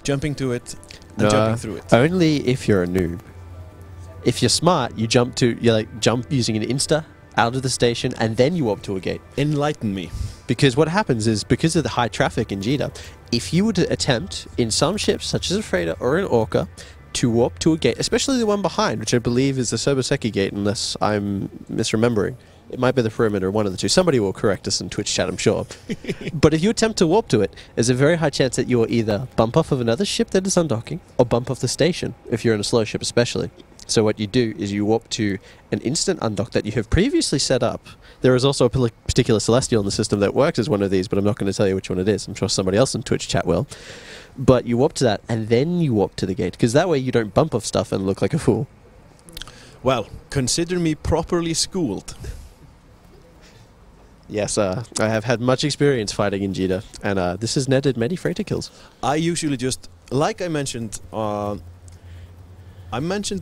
jumping to it and jumping through it. Only if you're a noob. If you're smart, you jump using an insta out of the station, and then you warp to a gate. Enlighten me. Because what happens is, because of the high traffic in Jeddah, if you were to attempt in some ships, such as a freighter or an Orca, to warp to a gate, especially the one behind, which I believe is the Soboseki gate, unless I'm misremembering. It might be the perimeter, one of the two. Somebody will correct us in Twitch chat, I'm sure. But if you attempt to warp to it, there's a very high chance that you'll either bump off of another ship that is undocking, or bump off the station, if you're in a slow ship especially. So what you do is you warp to an instant undock that you have previously set up. There is also a particular Celestial in the system that works as one of these, but I'm not going to tell you which one it is. I'm sure somebody else in Twitch chat will. But you warp to that, and then you warp to the gate, because that way you don't bump off stuff and look like a fool. Well, consider me properly schooled. Yes, I have had much experience fighting in Jeddah, and this has netted many freighter kills. I usually just, like I mentioned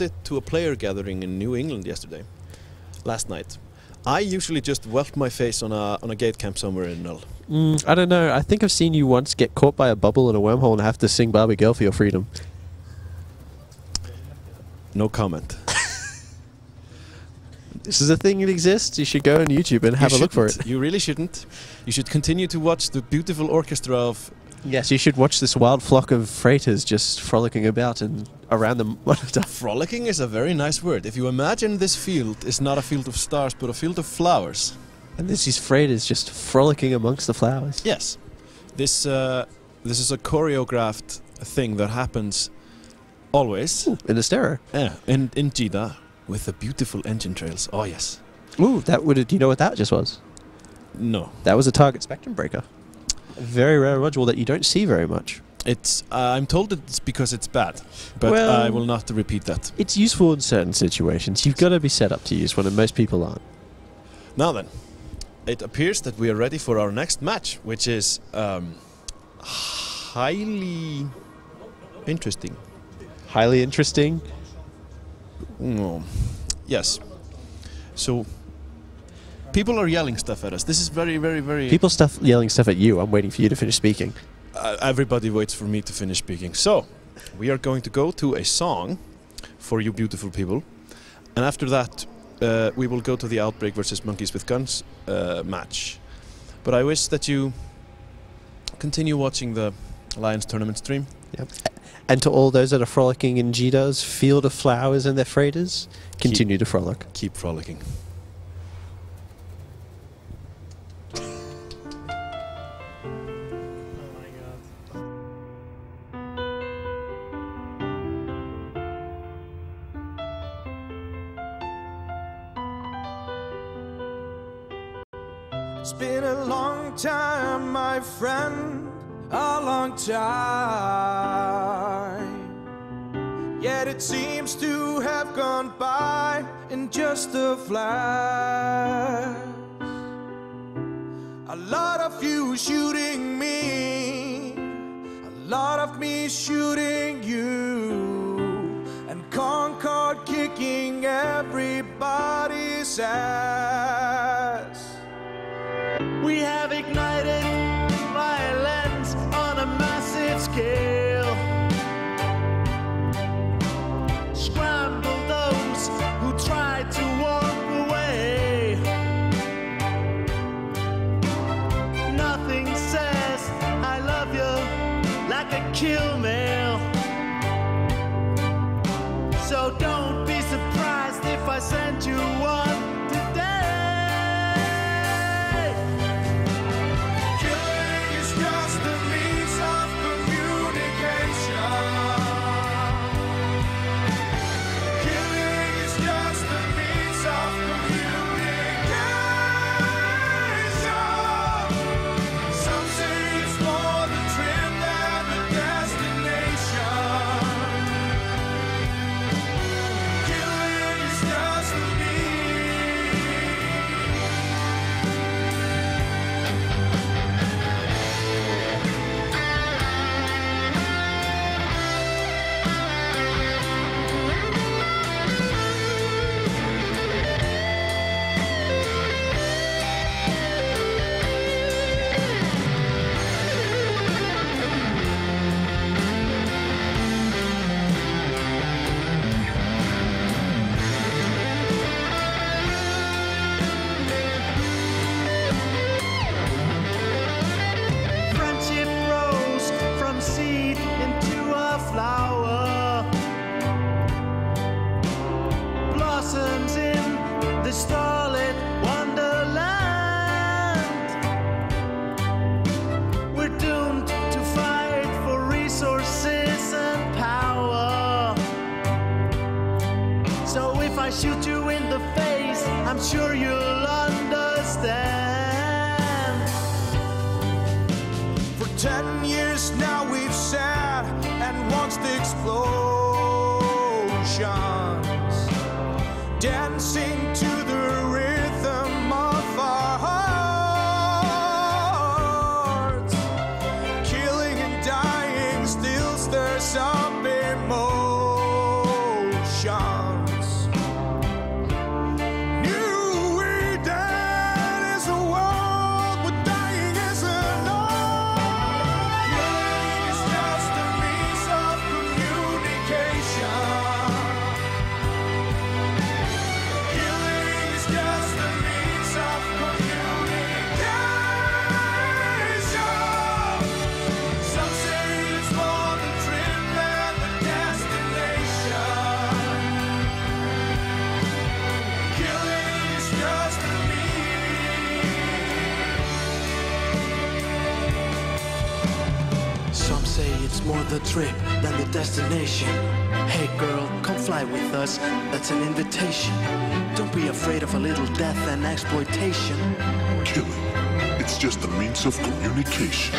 it to a player gathering in New England last night. I usually just welt my face on a gate camp somewhere in Null. I don't know. I think I've seen you once get caught by a bubble in a wormhole and have to sing Barbie Girl for your freedom. No comment. This is a thing that exists. You should go on YouTube and have a look for it. You really shouldn't. You should continue to watch the beautiful orchestra of... Yes, you should watch this wild flock of freighters just frolicking about and around them. Frolicking is a very nice word. If you imagine this field is not a field of stars, but a field of flowers. And this is freighters just frolicking amongst the flowers. Yes. This is a choreographed thing that happens always. Ooh, in the stereo. Yeah, in Jeddah, with the beautiful engine trails. Oh, yes. Ooh, do you know what that just was? No. That was a target spectrum breaker. A very rare module that you don't see very much. It's I'm told it's because it's bad, but well, I will not repeat that. It's useful in certain situations. You've got to be set up to use one, and most people aren't. Now then, it appears that we are ready for our next match, which is highly interesting. Highly interesting? No. Yes. So... people are yelling stuff at us. This is very, very, very... People yelling stuff at you. I'm waiting for you to finish speaking. Everybody waits for me to finish speaking. So, we are going to go to a song for you beautiful people. And after that, we will go to the Outbreak versus Monkeys with Guns match. But I wish that you continue watching the Alliance tournament stream. Yep. And to all those that are frolicking in Jeddah's field of flowers and their freighters, continue to frolic. Keep frolicking. It's been a long time, my friend, a long time. Yet it seems to have gone by in just a flash. A lot of you shooting me, a lot of me shooting you, and Concord kicking everybody's ass. We have ignited violence on a massive scale. Scramble those who try to walk away. Nothing says I love you like a kill mail. So don't be surprised if I send you one today. Just a shoot you in the face, I'm sure you'll understand. For 10 years now we've sat and watched explosions, dancing to the rhythm of our hearts. Killing and dying still stirs up emotions. New Eden is a world where dying is an art. Killing is just a means of communication. Killing is just a means of communication. Some say it's more the trip than the destination. Killing is just a means. Some say it's more the trip than the destination. Hey girl, come fly with us, that's an invitation. Don't be afraid of a little death and exploitation. Killing. It's just a means of communication.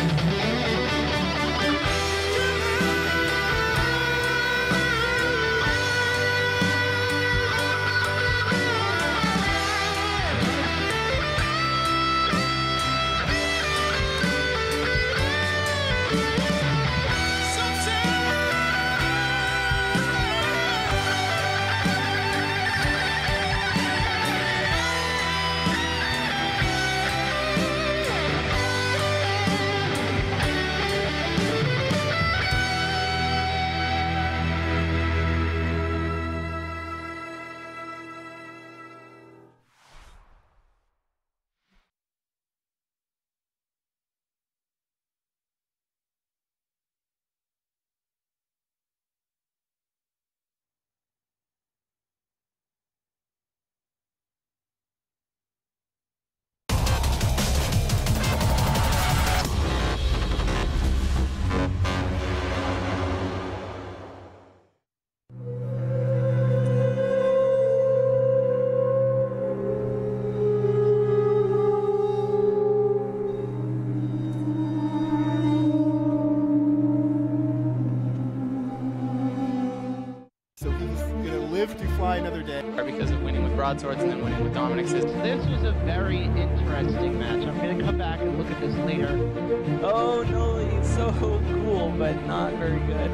So he's gonna live to fly another day. Because of winning with broadswords and then winning with Dominic's. This was a very interesting match. I'm going to come back and look at this later. Oh no, he's so cool, but not very good.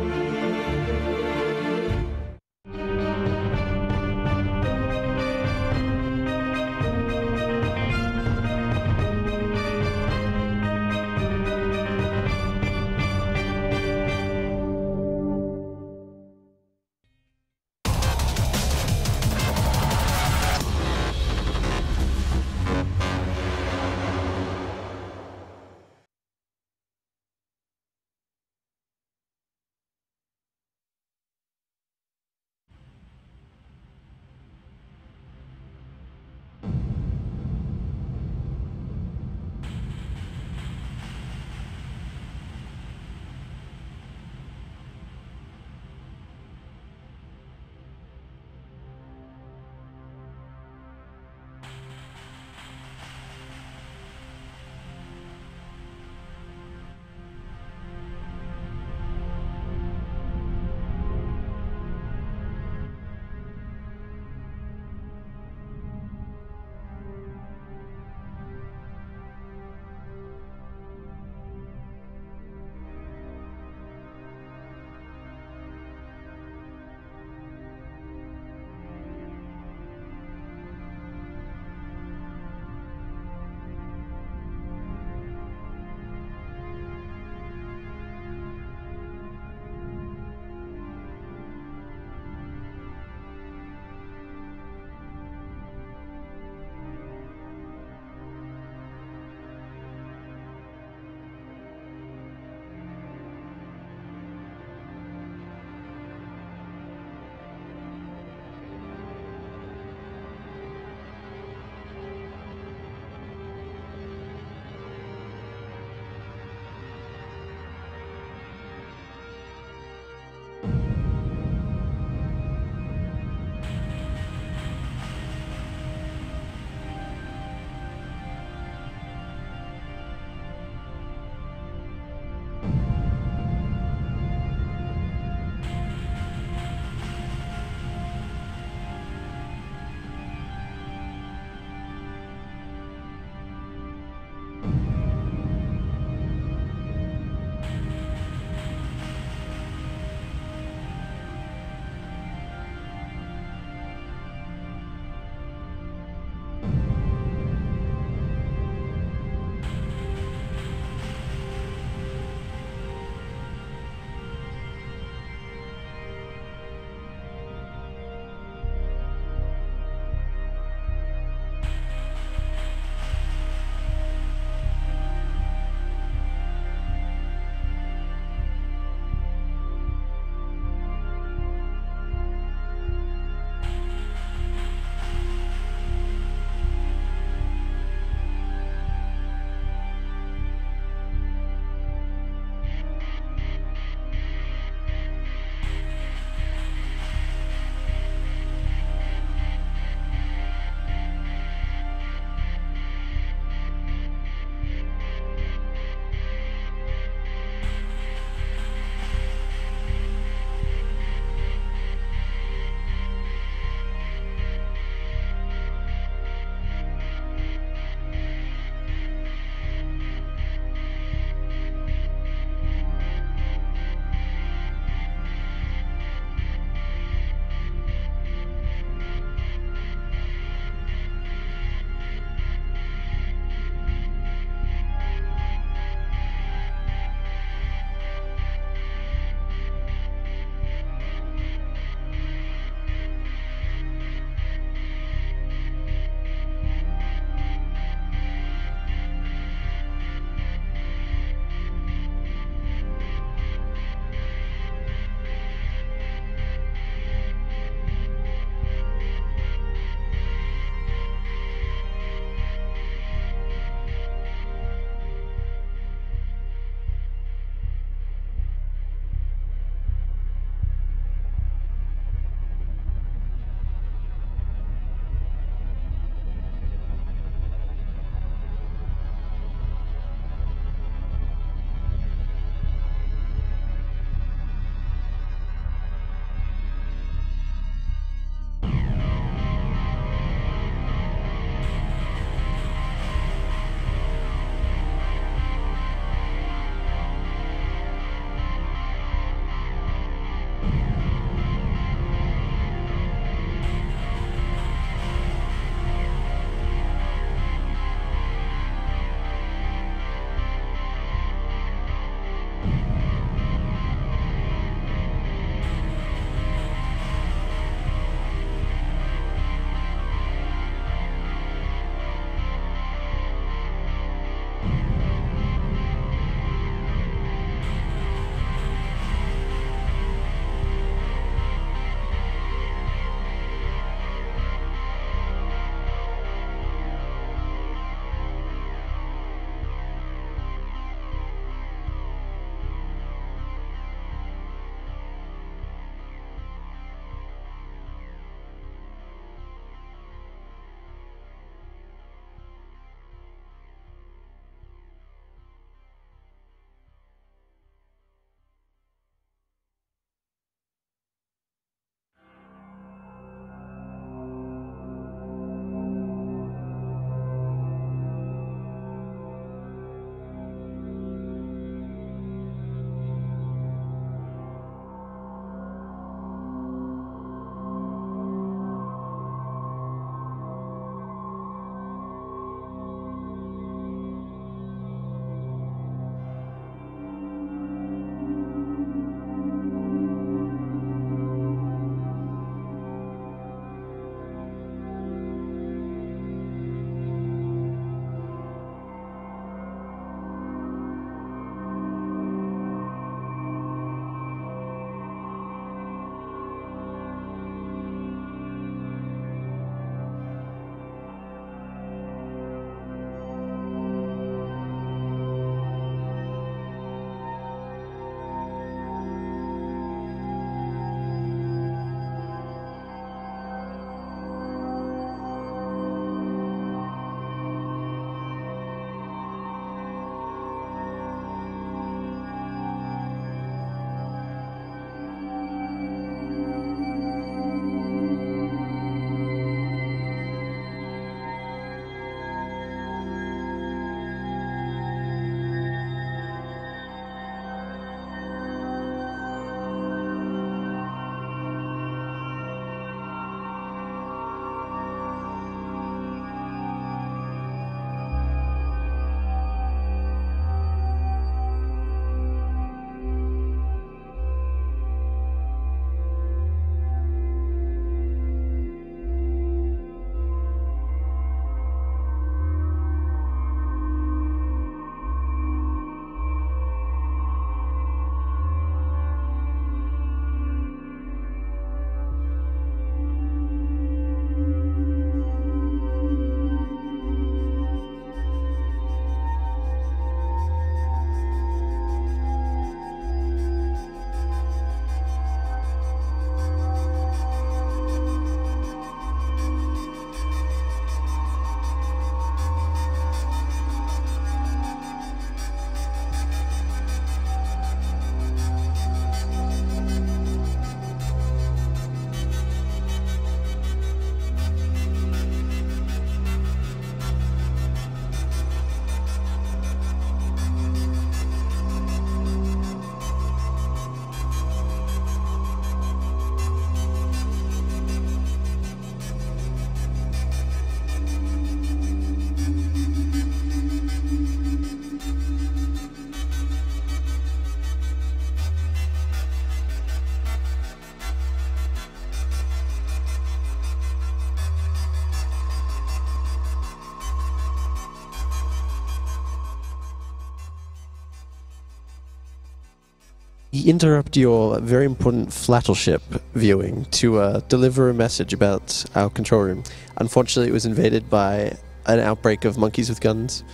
interrupt your very important Flattleship viewing to deliver a message about our control room. Unfortunately, it was invaded by an outbreak of monkeys with guns,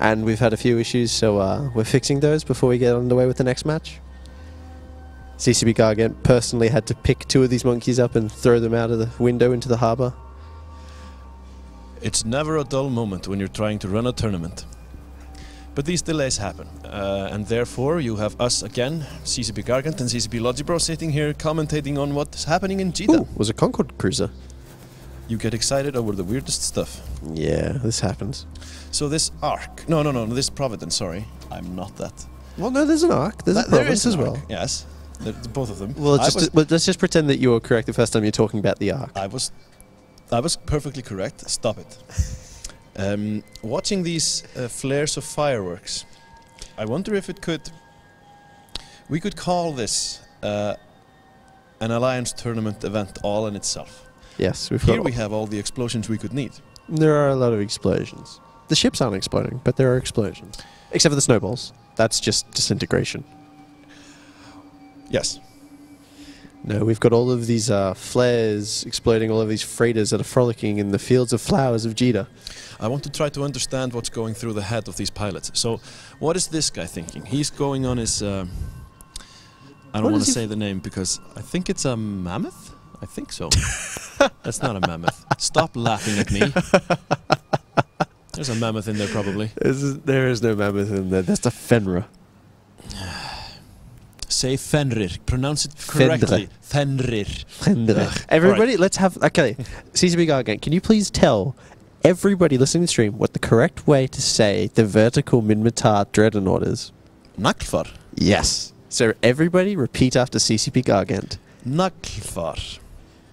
and we've had a few issues, so we're fixing those before we get underway with the next match. CCB Gargant personally had to pick 2 of these monkeys up and throw them out of the window into the harbour. It's never a dull moment when you're trying to run a tournament. But these delays happen, and therefore you have us again, CCB Gargant and CCB Logibro, sitting here commentating on what's happening in Jeddah. Ooh, was a Concorde cruiser. You get excited over the weirdest stuff. Yeah, this happens. So this Ark, no, this Providence, sorry, I'm not that. Well, no, there's an Ark. There's a Providence as well. Yes, both of them. Well, let's just pretend that you were correct the first time you're talking about the Ark. I was perfectly correct. Stop it. Watching these flares of fireworks, I wonder if we could call this an Alliance tournament event all in itself. Yes, Here we have all the explosions we could need. There are a lot of explosions. The ships aren't exploding, but there are explosions. Except for the snowballs. That's just disintegration. Yes. No, we've got all of these flares exploding, all of these freighters that are frolicking in the fields of flowers of Jeddah. I want to try to understand what's going through the head of these pilots. So, what is this guy thinking? He's going on his... I don't want to say the name because I think it's a mammoth? I think so. That's not a mammoth. Stop laughing at me. There's a mammoth in there probably. There is no mammoth in there. That's the Fenrir. Say Fenrir. Pronounce it correctly. Fenrir. Fenrir. Everybody, let's have... Okay, CCB Gargant, can you please tell everybody listening to the stream what the correct way to say the vertical Minmatar Dreadnought is? Naglfar. Yes. So everybody repeat after CCB Gargant. Naglfar.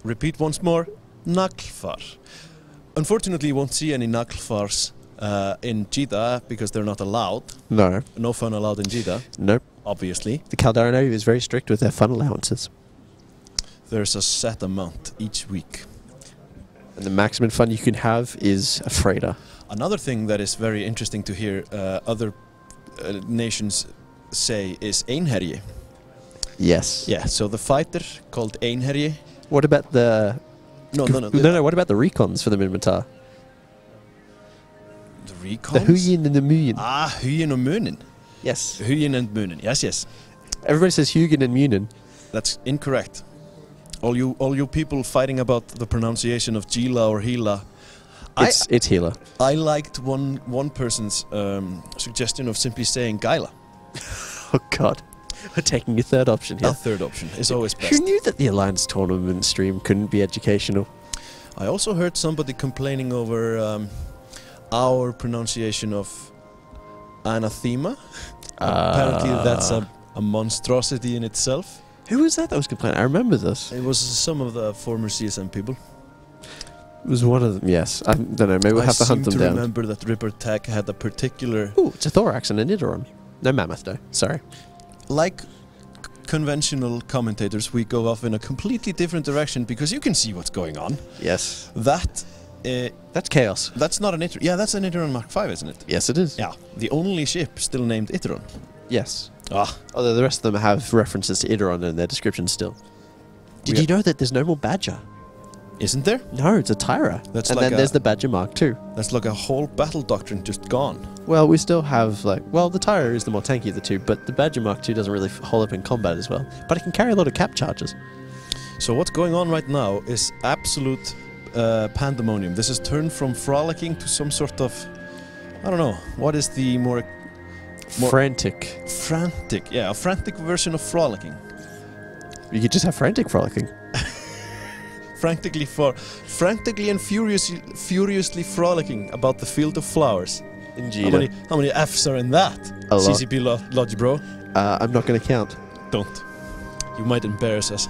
Repeat once more. Naglfar. Unfortunately, you won't see any Naglfars in Jeddah because they're not allowed. No. No fun allowed in Jeddah. Nope. Obviously. The Caldera Navy is very strict with their fun allowances. There's a set amount each week. And the maximum fun you can have is a freighter. Another thing that is very interesting to hear other nations say is Einherji. Yes. Yeah, so the fighter called Einherji. What about the... No. No, what about the recons for the Minmatar? The recons? The Hugin and the Munin. Ah, Hugin and Munin. Yes. Hugin and Munin. Yes. Everybody says Hugin and Munin. That's incorrect. All you people fighting about the pronunciation of Gila or Hila. It's Hila. I liked one person's suggestion of simply saying Gaila. Oh God. We're taking a third option here. A third option is always best. Who knew that the Alliance tournament stream couldn't be educational? I also heard somebody complaining over our pronunciation of anathema. Apparently that's a monstrosity in itself. Who was that was complaining? I remember this. It was some of the former CSM people. It was one of them, yes. I don't know, maybe we'll have to hunt them down. I remember that Ripper Tech had a particular... Ooh, it's a thorax and an Idaron. No mammoth though, sorry. Like conventional commentators, we go off in a completely different direction because you can see what's going on. Yes. That's chaos. That's not an Iteron. Yeah, that's an Iteron Mark V, isn't it? Yes, it is. Yeah, the only ship still named Iteron. Yes. Ah. Although the rest of them have references to Idaron in their description still. Did you know that there's no more Badger? Isn't there? No, it's a Tyra. That's and like then there's the Badger Mark II. That's like a whole battle doctrine just gone. Well, we still have, the Tyra is the more tanky of the two, but the Badger Mark II doesn't really hold up in combat as well. But it can carry a lot of cap charges. So what's going on right now is absolute pandemonium. This has turned from frolicking to some sort of... I don't know. What is the more frantic. Frantic, yeah. A frantic version of frolicking. You could just have frantic frolicking. Frantically and furiously frolicking about the field of flowers. In Jeddah. How many F's are in that? A lot. CCP Lodge, bro. I'm not going to count. Don't. You might embarrass us.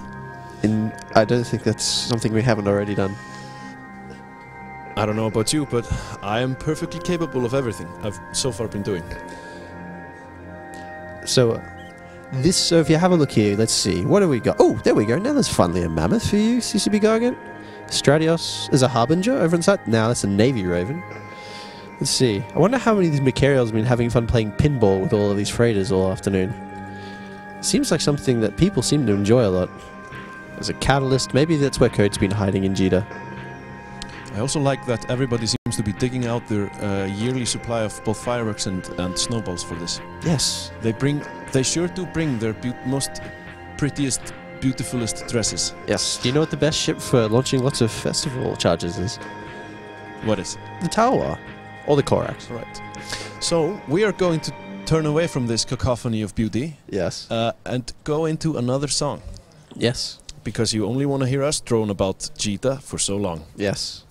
I don't think that's something we haven't already done. I don't know about you, but I am perfectly capable of everything I've so far been doing. So if you have a look here, let's see. What do we got? Oh, there we go. Now there's finally a mammoth for you, CCB Gargant. Stratios is a Harbinger over inside. Now that's a Navy Raven. Let's see. I wonder how many of these Macarials have been having fun playing pinball with all of these freighters all afternoon. Seems like something that people seem to enjoy a lot. As a catalyst, maybe that's where Code's been hiding in Jita. I also like that everybody seems to be digging out their yearly supply of both fireworks and snowballs for this. Yes. They sure do bring their most prettiest, beautifulest dresses. Yes. Do you know what the best ship for launching lots of festival charges is? What is? The Talwar. Or the Korax. Right. So, we are going to turn away from this cacophony of beauty. Yes. And go into another song. Yes. Because you only want to hear us drone about Jita for so long. Yes.